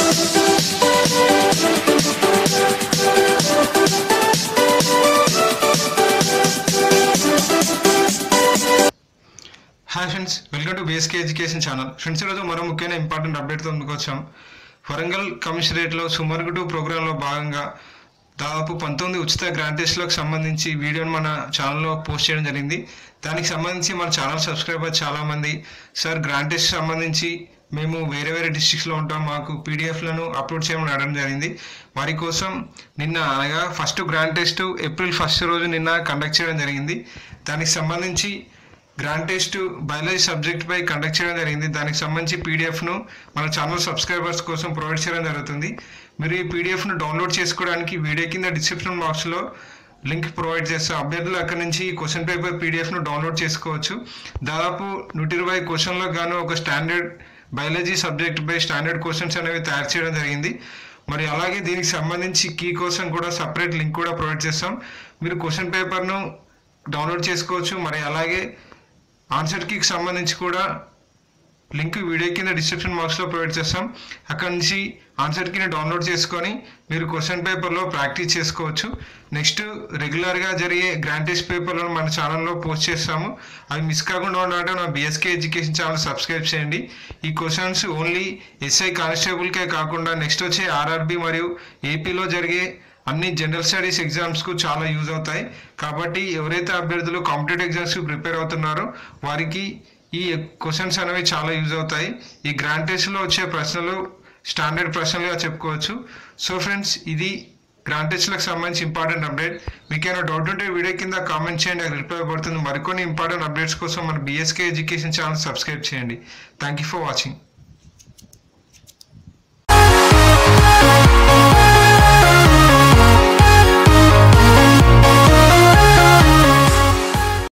Hi friends, welcome to BSK education channel. Friends, ఈరోజు మరో ముఖ్యమైన ఇంపార్టెంట్ అప్డేట్తో ముందుకు వచ్చాం. వరంగల్ కమిషనరేట్లో సుమార్గ్ 2 ప్రోగ్రాంలో భాగంగా దాదాపు 19 ఉచిత గ్రాండ్ టెస్ట్లకు సంబంధించి వీడియోని మన ఛానల్లో పోస్ట్ చేయడం జరిగింది. దానికి సంబంధించి మన ఛానల్ సబ్స్క్రైబర్ చాలామంది సార్ గ్రాండ్ టెస్ట్ సంబంధించి మేము వేరే డిస్ట్రిక్ట్స్లో ఉంటాం, మాకు పీడిఎఫ్లను అప్లోడ్ చేయమని అడగడం జరిగింది. వారి కోసం నిన్న అనగా ఫస్ట్ గ్రాండ్ టెస్ట్ ఏప్రిల్ 1 రోజు నిన్న కండక్ట్ చేయడం జరిగింది. దానికి సంబంధించి గ్రాండ్ టెస్ట్ బయాలజీ సబ్జెక్ట్పై కండక్ట్ చేయడం జరిగింది. దానికి సంబంధించి పీడిఎఫ్ను మన ఛానల్ సబ్స్క్రైబర్స్ కోసం ప్రొవైడ్ చేయడం జరుగుతుంది. మీరు ఈ పీడిఎఫ్ను డౌన్లోడ్ చేసుకోవడానికి వీడియో కింద డిస్క్రిప్షన్ బాక్స్లో లింక్ ప్రొవైడ్ చేస్తాం. అభ్యర్థులు అక్కడి నుంచి క్వశ్చన్ పేపర్ పీడిఎఫ్ను డౌన్లోడ్ చేసుకోవచ్చు. దాదాపు 120 క్వశ్చన్లకు గాను ఒక స్టాండర్డ్ బయాలజీ సబ్జెక్ట్పై స్టాండర్డ్ క్వశ్చన్స్ అనేవి తయారు చేయడం జరిగింది. మరి అలాగే దీనికి సంబంధించి కీ కోసం కూడా సపరేట్ లింక్ కూడా ప్రొవైడ్ చేస్తాం. మీరు క్వశ్చన్ పేపర్ను డౌన్లోడ్ చేసుకోవచ్చు. మరి అలాగే ఆన్సర్ కీకి సంబంధించి కూడా లింక్ వీడియో కింద డిస్క్రిప్షన్ బాక్స్లో ప్రొవైడ్ చేస్తాం. అక్కడి నుంచి ఆన్సర్ కీని డౌన్లోడ్ చేసుకొని మీరు క్వశ్చన్ పేపర్లో ప్రాక్టీస్ చేసుకోవచ్చు. నెక్స్ట్ రెగ్యులర్గా జరిగే గ్రాండ్ టెస్ట్ పేపర్లను మన ఛానల్లో పోస్ట్ చేస్తాము. అవి మిస్ కాకుండా ఉండాలంటే నా బీఎస్కే ఎడ్యుకేషన్ ఛానల్ సబ్స్క్రైబ్ చేయండి. ఈ క్వశ్చన్స్ ఓన్లీ ఎస్ఐ కానిస్టేబుల్కే కాకుండా నెక్స్ట్ వచ్చే ఆర్ఆర్బి మరియు ఏపీలో జరిగే అన్ని జనరల్ స్టడీస్ ఎగ్జామ్స్కు చాలా యూజ్ అవుతాయి. కాబట్టి ఎవరైతే అభ్యర్థులు కాంపిటేటివ్ ఎగ్జామ్స్కి ప్రిపేర్ అవుతున్నారో వారికి ఈ క్వశ్చన్స్ అనేవి చాలా యూజ్ అవుతాయి. ఈ గ్రాండ్ టెస్ట్లో వచ్చే ప్రశ్నలు స్టాండర్డ్ ప్రశ్నలుగా చెప్పుకోవచ్చు. సో ఫ్రెండ్స్, ఇది గ్రాండ్ టెస్ట్లకు సంబంధించి ఇంపార్టెంట్ అప్డేట్. మీకు ఏమైనా డౌట్ ఉంటే వీడియో కింద కామెంట్ చేయండి, నాకు రిప్లై పడుతుంది. మరికొన్ని ఇంపార్టెంట్ అప్డేట్స్ కోసం మన బీఎస్కే ఎడ్యుకేషన్ ఛానల్ సబ్స్క్రైబ్ చేయండి. Thank you for watching.